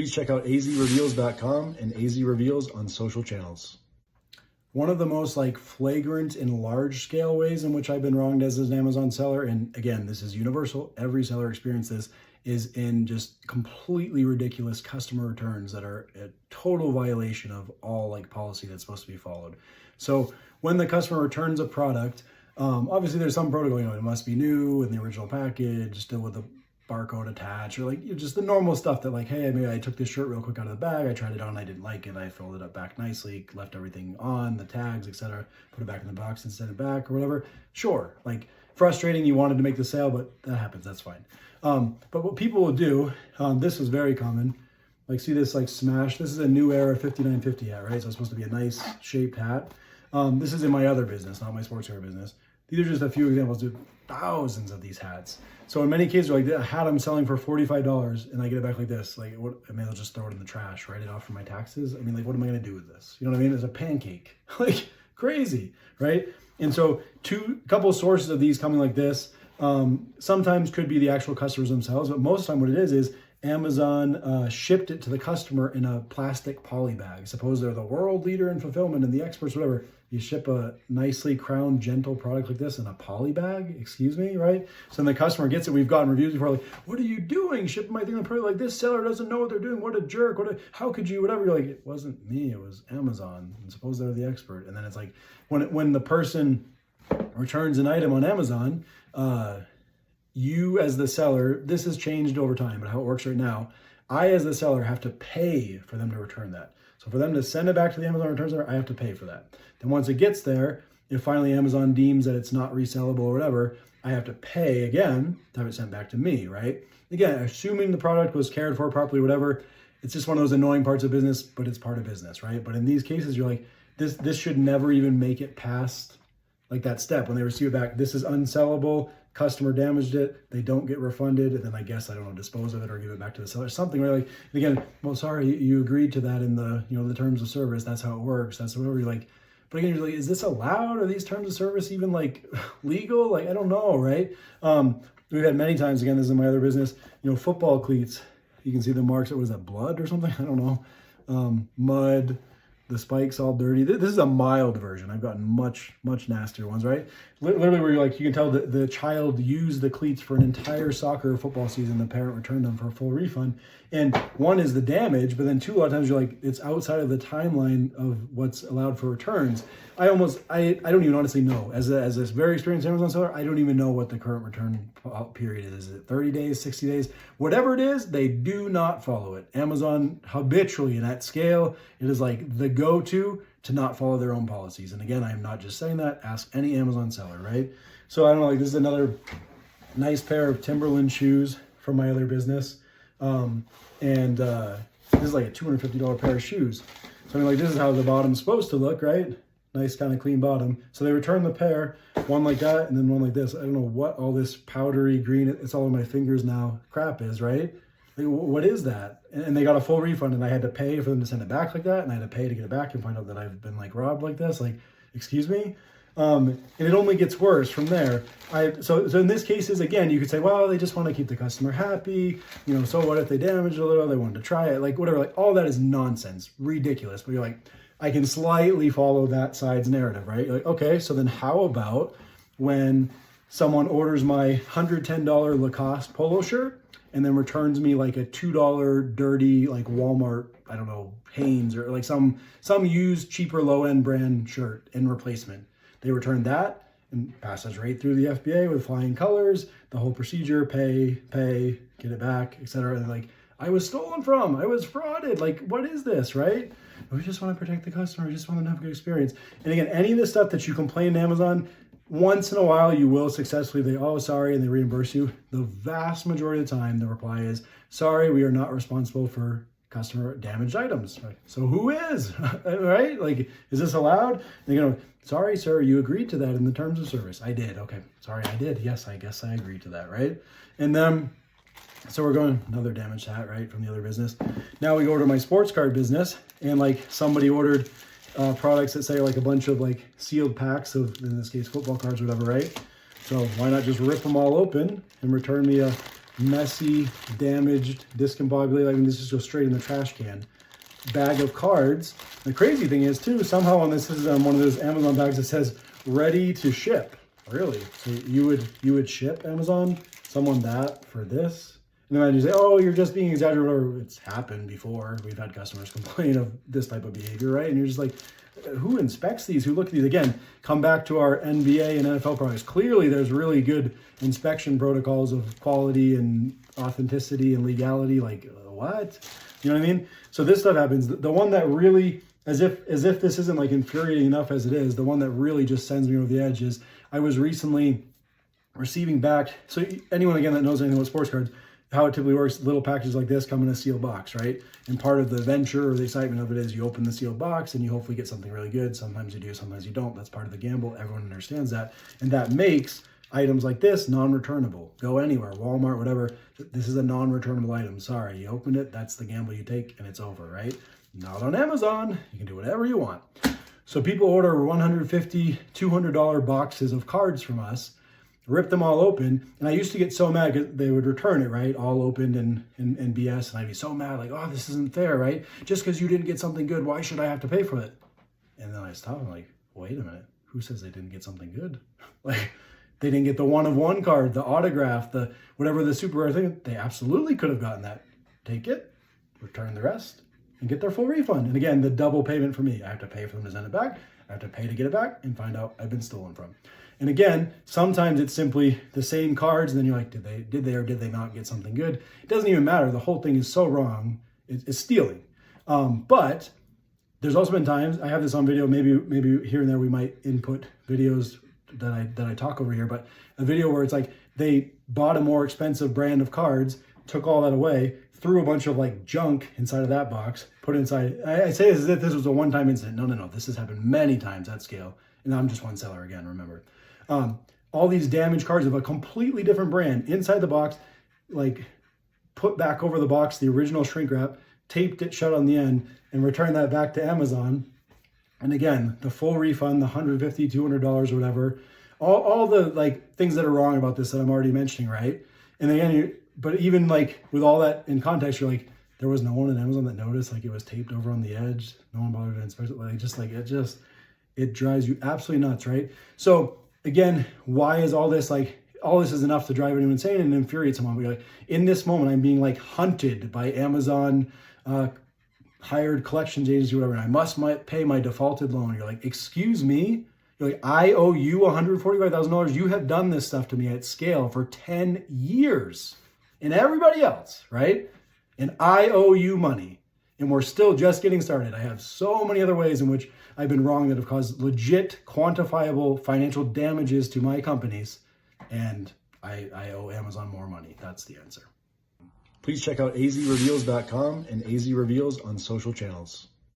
please check out azreveals.com and azreveals on social channels. One of the most flagrant and large scale ways in which I've been wronged as an Amazon seller, and again, this is universal, every seller experiences this, is in just completely ridiculous customer returns that are a total violation of all policy that's supposed to be followed. So when the customer returns a product, obviously there's some protocol, it must be new in the original package, still with the barcode attached, or just the normal stuff that hey, maybe I took this shirt real quick out of the bag, I tried it on, I didn't like it, I filled it up back nicely, left everything on, the tags, etc., put it back in the box and sent it back or whatever. Sure, frustrating, you wanted to make the sale, but that happens, that's fine. But what people will do, this is very common, see this smash, this is a New Era 5950 hat, right? So it's supposed to be a nice shaped hat. This is in my other business, not my sportswear business. These are just a few examples of thousands of these hats. So in many cases, a hat I'm selling for $45 and I get it back like this. What? I mean, I'll just throw it in the trash, write it off for my taxes. I mean, what am I going to do with this? You know what I mean? It's a pancake, crazy, right? And so couple of sources of these coming like this, sometimes could be the actual customers themselves, but most of the time what it is Amazon shipped it to the customer in a plastic poly bag. Suppose they're the world leader in fulfillment and the experts, whatever. You ship a nicely crowned, gentle product like this in a poly bag, excuse me, right? So then the customer gets it. We've gotten reviews before, what are you doing? Shipping my thing in a product like this? Seller doesn't know what they're doing. What a jerk. How could you, whatever. You're it wasn't me, it was Amazon. And suppose they're the expert. And then it's when the person returns an item on Amazon, you as the seller, this has changed over time, but how it works right now, I as the seller have to pay for them to return that. So for them to send it back to the Amazon return center, I have to pay for that. Then once it gets there, if finally Amazon deems that it's not resellable or whatever, I have to pay again to have it sent back to me, right? Again, assuming the product was cared for properly, whatever, it's just one of those annoying parts of business, but it's part of business, right? But in these cases, you're this should never even make it past that step. When they receive it back, this is unsellable, customer damaged it, they don't get refunded, and then I guess, I don't know, dispose of it or give it back to the seller, something, right? Again, well, sorry, you agreed to that in the, the terms of service, that's how it works, that's whatever. You're but again, you're is this allowed? Are these terms of service even legal? I don't know, right? We've had many times, again, this is in my other business, football cleats, you can see the marks, was that blood or something? I don't know. Mud, the spikes all dirty. This is a mild version. I've gotten much nastier ones, right? Literally where you can tell that the child used the cleats for an entire soccer or football season. The parent returned them for a full refund. And one is the damage, but then two, a lot of times you're it's outside of the timeline of what's allowed for returns. I don't even honestly know. As a very experienced Amazon seller, I don't even know what the current return period is. Is it 30 days, 60 days? Whatever it is, they do not follow it. Amazon habitually and at scale, it is the go-to to not follow their own policies. And again, I am not just saying that. Ask any Amazon seller, right? So I don't know, this is another nice pair of Timberland shoes from my other business. This is a $250 pair of shoes. So this is how the bottom's supposed to look, right? Nice kind of clean bottom. So they return the pair, one like that and then one like this. I don't know what all this powdery green, it's all in my fingers now, crap is, right? What is that? And they got a full refund and I had to pay for them to send it back like that, and I had to pay to get it back and find out that I've been robbed like this. Excuse me? And it only gets worse from there. So in this case, again, you could say, well, they just want to keep the customer happy. So what if they damaged a little? They wanted to try it, whatever. All that is nonsense, ridiculous. But you're I can slightly follow that side's narrative, right? Okay, so then how about when someone orders my $110 Lacoste polo shirt and then returns me a $2 dirty Walmart, I don't know, Hanes or some used cheaper low end brand shirt in replacement. They return that and pass us right through the FBA with flying colors, the whole procedure, pay, get it back, etc. And I was stolen from, I was frauded. What is this, right? We just want to protect the customer. We just want them to have a good experience. And again, any of this stuff that you complain to Amazon, once in a while you will successfully, sorry, and they reimburse you. The vast majority of the time, the reply is, sorry, we are not responsible for customer damaged items. So who is, right? Is this allowed? And sorry, sir, you agreed to that in the terms of service. I did. Okay. Sorry, I did. Yes, I guess I agreed to that, right? And then, so we're going another damaged hat, right, from the other business. Now we go to my sports card business, and somebody ordered products that say a bunch of sealed packs of, in this case, football cards or whatever, right? So why not just rip them all open and return me a messy, damaged, discombobulated, I mean, this just goes straight in the trash can, bag of cards. The crazy thing is too, somehow on this is one of those Amazon bags that says ready to ship. Really? So you would ship, Amazon, someone that for this? And then you say, oh, you're just being exaggerated, or it's happened before. We've had customers complain of this type of behavior, right? And you're just like, who inspects these? Who look at these? Again, come back to our NBA and NFL products. Clearly, there's really good inspection protocols of quality and authenticity and legality. Like, what? You know what I mean? So this stuff happens. The one that really, as if this isn't like infuriating enough as it is, the one that really just sends me over the edge is I was recently receiving back. So anyone, again, that knows anything about sports cards, how it typically works, little packages like this come in a sealed box, right? And part of the adventure or the excitement of it is you open the sealed box and you hopefully get something really good. Sometimes you do, sometimes you don't. That's part of the gamble. Everyone understands that. And that makes items like this non-returnable. Go anywhere, Walmart, whatever. This is a non-returnable item. Sorry, you opened it. That's the gamble you take and it's over, right? Not on Amazon. You can do whatever you want. So people order $150, $200 boxes of cards from us, rip them all open, and I used to get so mad because they would return it, right? All opened and BS, and I'd be so mad, like, oh, this isn't fair, right? Just because you didn't get something good, why should I have to pay for it? And then I stopped, I'm like, wait a minute, who says they didn't get something good? Like, they didn't get the one-of-one card, the autograph, the whatever the super rare thing, they absolutely could have gotten that. Take it, return the rest, and get their full refund. And again, the double payment for me. I have to pay for them to send it back, I have to pay to get it back, and find out I've been stolen from. And again, sometimes it's simply the same cards, and then you're like, did they or did they not get something good? It doesn't even matter. The whole thing is so wrong. It's stealing. But there's also been times, I have this on video, maybe here and there we might input videos that I talk over here, but a video where it's like they bought a more expensive brand of cards, took all that away, threw a bunch of like junk inside of that box, put it inside. I say this as if this was a one-time incident. No. This has happened many times at scale. And I'm just one seller again, remember. All these damaged cards of a completely different brand inside the box, like put back over the box, the original shrink wrap, taped it shut on the end, and returned that back to Amazon. And again, the full refund, the $150, $200 or whatever, all the like things that are wrong about this that I'm already mentioning, right? And again, but even like with all that in context, you're like, there was no one at Amazon that noticed, like it was taped over on the edge. No one bothered to inspect it. It drives you absolutely nuts, right? So again, why is all this is enough to drive anyone insane and infuriate someone? But like, in this moment, I'm being like hunted by Amazon hired collections agency, whatever, and I must pay my defaulted loan. You're like, excuse me? You're like, I owe you $145,000. You have done this stuff to me at scale for 10 years. And everybody else, right? And I owe you money. And we're still just getting started. I have so many other ways in which I've been wrong that have caused legit, quantifiable financial damages to my companies. And I owe Amazon more money. That's the answer. Please check out azreveals.com and azreveals on social channels.